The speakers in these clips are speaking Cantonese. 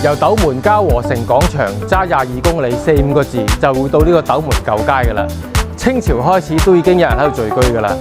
由斗門嘉禾城廣場揸22公里，4-5個字就會到呢個斗門舊街㗎啦。清朝開始都已經有人喺度聚居㗎啦。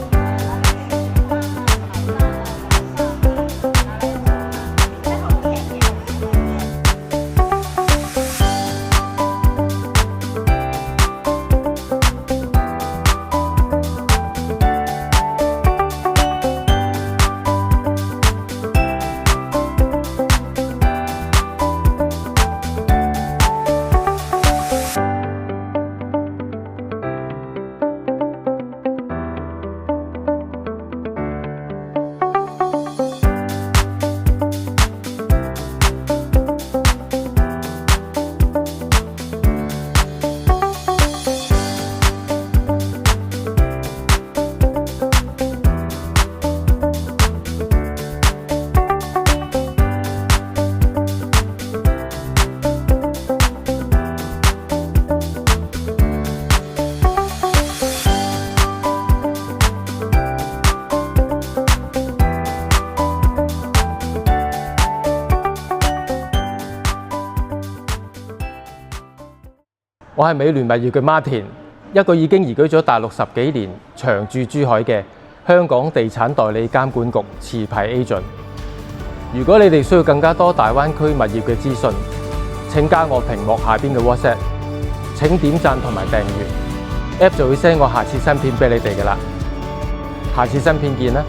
我係美聯物業嘅Martin，一個已經移居咗大陸10幾年、長住珠海嘅香港地產代理監管局持牌 agent。如果你哋需要更加多大灣區物業嘅資訊，請加我屏幕下邊嘅 WhatsApp。請點讚同埋訂閱 ，App 就會 send 我下次新片俾你哋㗎啦。下次新片見啦！